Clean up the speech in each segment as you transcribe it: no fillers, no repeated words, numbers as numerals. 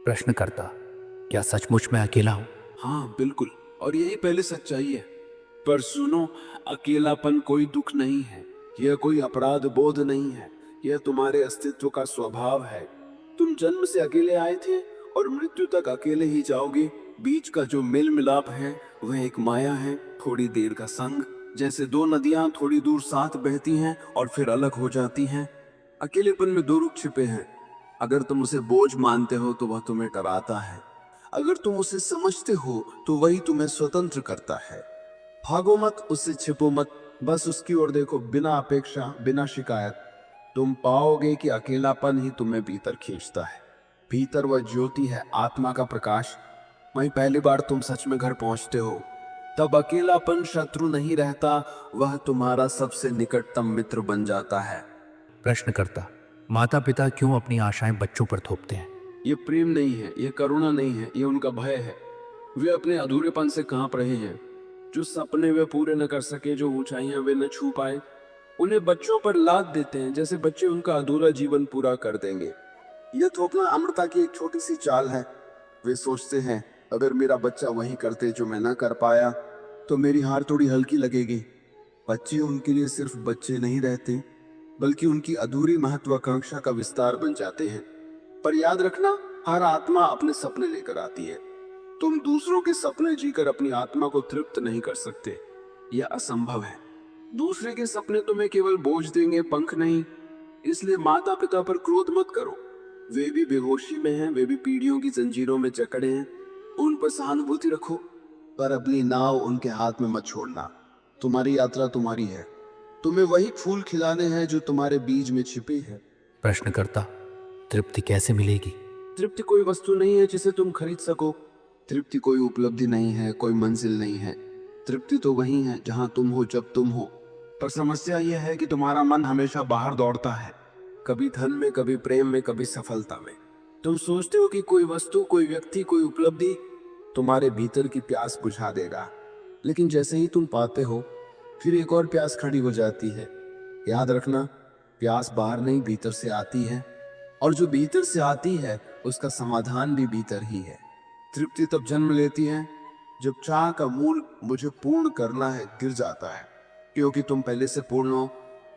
प्रश्नकर्ता, क्या सचमुच मैं अकेला हूँ? हाँ बिल्कुल, और यही पहले सच्चाई है। पर सुनो, अकेलापन कोई दुख नहीं है, यह कोई अपराध बोध नहीं है, यह तुम्हारे अस्तित्व का स्वभाव है। तुम जन्म से अकेले आए थे और मृत्यु तक अकेले ही जाओगे। बीच का जो मेल मिलाप है वह एक माया है, थोड़ी देर का संग, जैसे दो नदियां थोड़ी दूर साथ बहती हैं और फिर अलग हो जाती हैं। अकेलेपन में दो रुख छिपे हैं। अगर तुम उसे बोझ मानते हो तो वह तुम्हें डराता है, अगर तुम उसे समझते हो तो वही तुम्हें स्वतंत्र करता है। भागो मत, उससे छिपो मत, बस उसकी ओर देखो, बिना अपेक्षा, बिना शिकायत। तुम पाओगे कि अकेलापन ही तुम्हें भीतर खींचता है। भीतर वह ज्योति है, आत्मा का प्रकाश। वही पहली बार तुम सच में घर पहुंचते हो, तब अकेलापन शत्रु नहीं रहता, वह तुम्हारा सबसे निकटतम मित्र बन जाता है। प्रश्नकर्ता, माता पिता क्यों अपनी आशाएं बच्चों पर थोपते हैं? ये प्रेम नहीं है, ये करुणा नहीं है, ये उनका भय है। वे अपने अधूरेपन से कांप रहे हैं। जो सपने वे पूरे न कर सके, जो ऊंचाइयां वे न छू पाए, उन्हें बच्चों पर लाद देते हैं, जैसे बच्चे उनका अधूरा जीवन पूरा कर देंगे। यह थोपना अमरता की एक छोटी सी चाल है। वे सोचते हैं, अगर मेरा बच्चा वही करते जो मैं न कर पाया तो मेरी हार थोड़ी हल्की लगेगी। बच्चे उनके लिए सिर्फ बच्चे नहीं रहते, बल्कि उनकी अधूरी महत्वाकांक्षा का विस्तार बन जाते हैं। पर याद रखना, हर आत्मा अपने सपने लेकर आती है। तुम दूसरों के सपने जीकर अपनी आत्मा को तृप्त नहीं कर सकते, यह असंभव है। दूसरे के सपने तुम्हें केवल बोझ देंगे, पंख नहीं। इसलिए माता पिता पर क्रोध मत करो। वे भी बेहोशी में हैं, वे भी पीढ़ियों की जंजीरों में जकड़े हैं। उन पर सहानुभूति रखो, पर अपनी नाव उनके हाथ में मत छोड़ना। तुम्हारी यात्रा तुम्हारी है, तुम्हें वही फूल खिलाने हैं जो तुम्हारे बीज में छिपे हैं। प्रश्नकर्ता, तृप्ति कैसे मिलेगी? तृप्ति कोई वस्तु नहीं है जिसे तुम खरीद सको। तृप्ति कोई उपलब्धि नहीं है, कोई मंजिल नहीं है। तृप्ति तो वही है जहां तुम हो, जब तुम हो। पर समस्या यह है कि तुम्हारा मन हमेशा बाहर दौड़ता है, कभी धन में, कभी प्रेम में, कभी सफलता में। तुम सोचते हो कि कोई वस्तु, कोई व्यक्ति, कोई उपलब्धि तुम्हारे भीतर की प्यास बुझा देगा, लेकिन जैसे ही तुम पाते हो, फिर एक और प्यास खड़ी हो जाती है। याद रखना, प्यास बाहर नहीं, भीतर से आती है, और जो भीतर से आती है उसका समाधान भी भीतर ही है। तृप्ति तब जन्म लेती है जब चाह का मूल, मुझे पूर्ण करना है, गिर जाता है, क्योंकि तुम पहले से पूर्ण हो।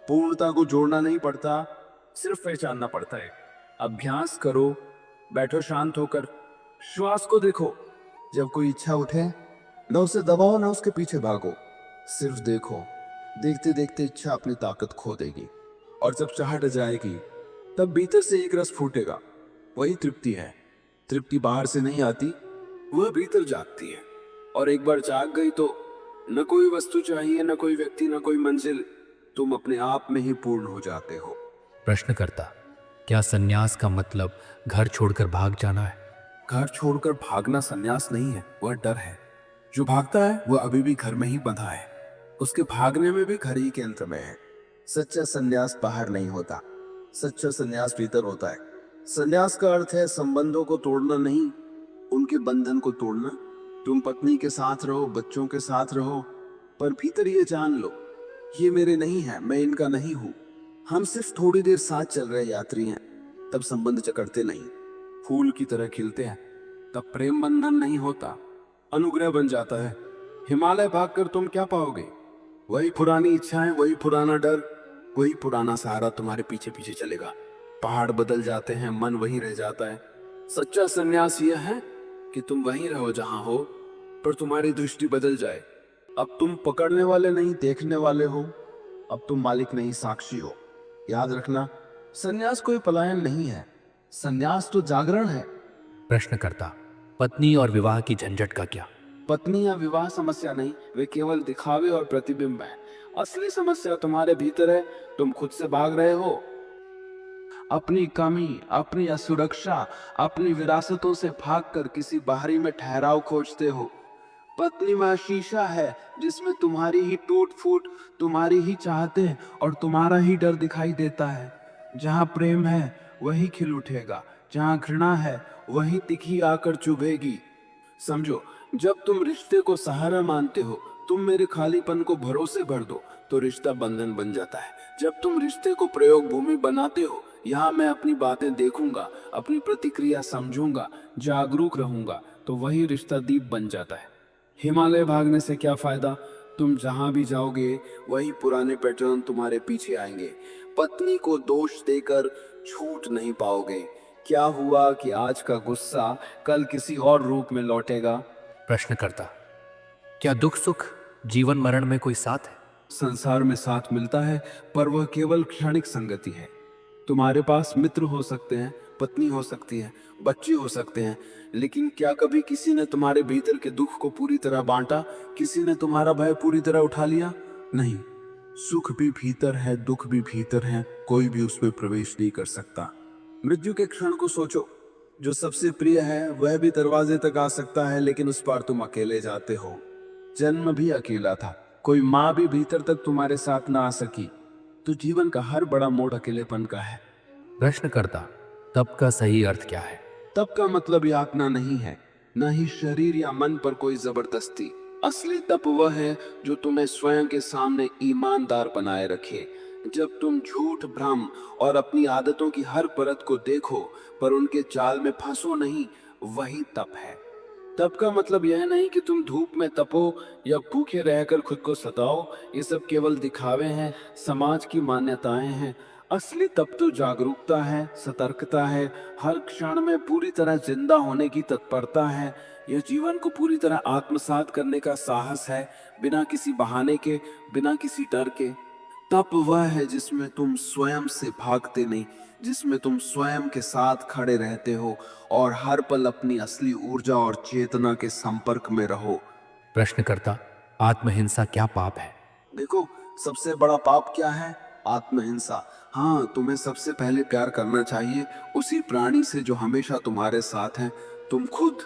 पूर्णता को जोड़ना नहीं पड़ता, सिर्फ पहचानना पड़ता है। अभ्यास करो, बैठो शांत होकर, श्वास को देखो। जब कोई इच्छा उठे, न उसे दबाओ, न उसके पीछे भागो, सिर्फ देखो। देखते देखते इच्छा अपनी ताकत खो देगी, और जब चाह हट जाएगी, तब भीतर से एक रस फूटेगा। वही तृप्ति है। तृप्ति बाहर से नहीं आती, वह भीतर जागती है, और एक बार जाग गई तो न कोई वस्तु चाहिए, न कोई व्यक्ति, न कोई मंजिल। तुम अपने आप में ही पूर्ण हो जाते हो। प्रश्नकर्ता, क्या संन्यास का मतलब घर छोड़कर भाग जाना है? घर छोड़कर भागना संन्यास नहीं है, वह डर है। जो भागता है वह अभी भी घर में ही बंधा है, उसके भागने में भी घर ही केंद्र में है। सच्चा संन्यास बाहर नहीं होता, सच्चा संन्यास भीतर होता है। संन्यास का अर्थ है संबंधों को तोड़ना नहीं, उनके बंधन को तोड़ना। तुम पत्नी के साथ रहो, बच्चों के साथ रहो, पर भीतर ये जान लो, ये मेरे नहीं है, मैं इनका नहीं हूं। हम सिर्फ थोड़ी देर साथ चल रहे यात्री हैं। तब संबंध जकड़ते नहीं, फूल की तरह खिलते हैं। तब प्रेम बंधन नहीं होता, अनुग्रह बन जाता है। हिमालय भागकर तुम क्या पाओगे? वही पुरानी इच्छाएं, वही पुराना डर, वही पुराना सहारा तुम्हारे पीछे पीछे चलेगा। पहाड़ बदल जाते हैं, मन वहीं रह जाता है। सच्चा संन्यास यह है कि तुम वहीं रहो जहां हो, पर तुम्हारी दृष्टि बदल जाए। अब तुम पकड़ने वाले नहीं, देखने वाले हो। अब तुम मालिक नहीं, साक्षी हो। याद रखना, संन्यास कोई पलायन नहीं है, संन्यास तो जागरण है। प्रश्नकर्ता, पत्नी और विवाह की झंझट का क्या? पत्नी या विवाह समस्या नहीं, वे केवल दिखावे और प्रतिबिंब है। असली समस्या तुम्हारे भीतर है। तुम खुद से भाग रहे हो, अपनी कमी, अपनी असुरक्षा, अपनी विरासतों से भागकर किसी बाहरी में ठहराव खोजते हो। पत्नी वह शीशा है जिसमें तुम्हारी ही टूट फूट, तुम्हारी ही चाहते और तुम्हारा ही डर दिखाई देता है। जहाँ प्रेम है वही खिल उठेगा, जहाँ घृणा है वही तिखी आकर चुभेगी। समझो, जब तुम रिश्ते को सहारा मानते हो, तुम मेरे खालीपन को भरोसे भर दो, तो रिश्ता बंधन बन जाता है। जब तुम रिश्ते को प्रयोग भूमि बनाते हो, यहाँ मैं अपनी बातें देखूंगा, अपनी प्रतिक्रिया समझूंगा, जागरूक रहूंगा, तो वही रिश्ता दीप बन जाता है। हिमालय भागने से क्या फायदा? तुम जहां भी जाओगे वही पुराने पैटर्न तुम्हारे पीछे आएंगे। पत्नी को दोष देकर छूट नहीं पाओगे। क्या हुआ कि आज का गुस्सा कल किसी और रूप में लौटेगा। प्रश्नकर्ता, क्या दुख सुख जीवन मरण में कोई साथ है? संसार में साथ मिलता है, पर वह केवल क्षणिक संगति है। तुम्हारे पास मित्र हो सकते हैं, पत्नी हो सकती है, बच्चे हो सकते हैं, लेकिन क्या कभी किसी ने तुम्हारे भीतर के दुख को पूरी तरह बांटा? किसी ने तुम्हारा भय पूरी तरह उठा लिया? नहीं। सुख भी भीतर है, दुख भी भीतर है, कोई भी उसमें प्रवेश नहीं कर सकता। मृत्यु के क्षण को सोचो। जो सबसे प्रिय है वह भी दरवाजे तक आ सकता है, लेकिन उस पार तुम अकेले जाते हो। जन्म भी अकेला था, कोई माँ भी भीतर तक तुम्हारे साथ ना आ सकी। तो जीवन का हर बड़ा मोड़ अकेलेपन का है। प्रश्नकर्ता, तप का सही अर्थ क्या है? तप का मतलब यातना नहीं है, न ही शरीर या मन पर कोई जबरदस्ती। असली तप वह है जो तुम्हें स्वयं के सामने ईमानदार बनाए रखे। जब तुम झूठ, भ्रम और अपनी आदतों की हर परत को देखो, पर उनके जाल में फंसो नहीं, वही तप है। तप का मतलब यह नहीं कि तुम धूप में तपो या भूखे रहकर खुद को सताओ। ये सब केवल दिखावे हैं, समाज की मान्यताएं हैं। असली तप तो जागरूकता है, सतर्कता है, हर क्षण में पूरी तरह जिंदा होने की तत्परता है। यह जीवन को पूरी तरह आत्मसात करने का साहस है, बिना किसी बहाने के, बिना किसी डर के। तप वह है जिसमें तुम स्वयं से भागते नहीं, जिसमें तुम स्वयं के साथ खड़े रहते हो और हर पल अपनी असली ऊर्जा और चेतना के संपर्क में रहो। प्रश्नकर्ता, आत्महिंसा क्या पाप है? देखो, सबसे बड़ा पाप क्या है? आत्महिंसा। हाँ, तुम्हें सबसे पहले प्यार करना चाहिए उसी प्राणी से जो हमेशा तुम्हारे साथ है, तुम खुद।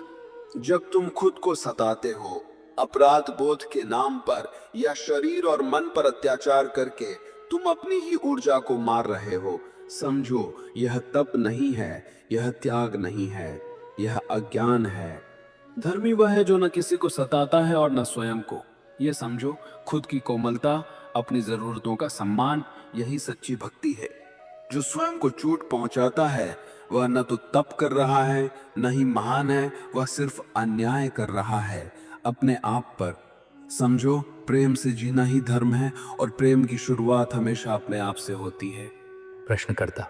जब तुम खुद को सताते हो, अपराध बोध के नाम पर या शरीर और मन पर अत्याचार करके, तुम अपनी ही ऊर्जा को मार रहे हो। समझो, यह तप नहीं है, यह त्याग नहीं है, यह अज्ञान है। धर्मी वह है जो न किसी को सताता है और न स्वयं को। ये समझो, खुद की कोमलता, अपनी जरूरतों का सम्मान, यही सच्ची भक्ति है। जो स्वयं को चोट पहुंचाता है वह न तो तप कर रहा है, न ही महान है, वह सिर्फ अन्याय कर रहा है अपने आप पर। समझो, प्रेम से जीना ही धर्म है, और प्रेम की शुरुआत हमेशा अपने आप से होती है। प्रश्नकर्ता,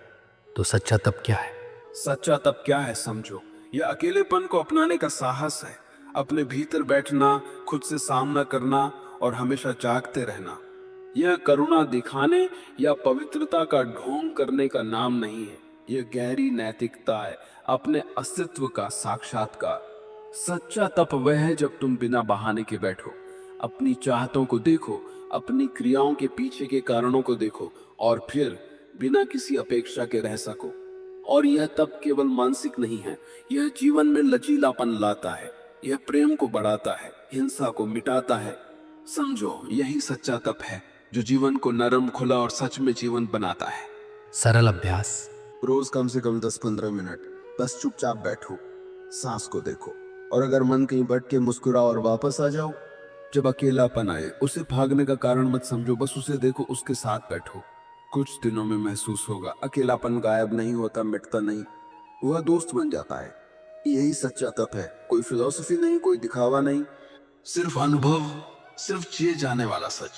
तो सच्चा तप क्या है? सच्चा तप क्या है? समझो, यह अकेलेपन को अपनाने का साहस है। अपने भीतर बैठना, खुद से सामना करना और हमेशा जागते रहना। यह करुणा दिखाने या पवित्रता का ढोंग करने का नाम नहीं है। यह गहरी नैतिकता है, अपने अस्तित्व का साक्षात्कार। सच्चा तप वह है जब तुम बिना बहाने के बैठो, अपनी चाहतों को देखो, अपनी क्रियाओं के पीछे के कारणों को देखो, और फिर बिना किसी अपेक्षा के रह सको। और यह तप केवल मानसिक नहीं है, यह जीवन में लचीलापन लाता है। यह प्रेम को बढ़ाता है, हिंसा को मिटाता है। समझो, यही सच्चा तप है जो जीवन को नरम, खुला और सच में जीवन बनाता है। सरल अभ्यास। रोज कम से कम 10-15 मिनट बस चुपचाप बैठो, सांस को देखो, और अगर मन कहीं भटके के मुस्कुराओ और वापस आ जाओ। जब अकेलापन आए, उसे भागने का कारण मत समझो, बस उसे देखो, उसके साथ बैठो। कुछ दिनों में महसूस होगा, अकेलापन गायब नहीं होता, मिटता नहीं, वह दोस्त बन जाता है। यही सच्चा तप है, कोई फिलॉसफी नहीं, कोई दिखावा नहीं, सिर्फ अनुभव, सिर्फ जिए जाने वाला सच।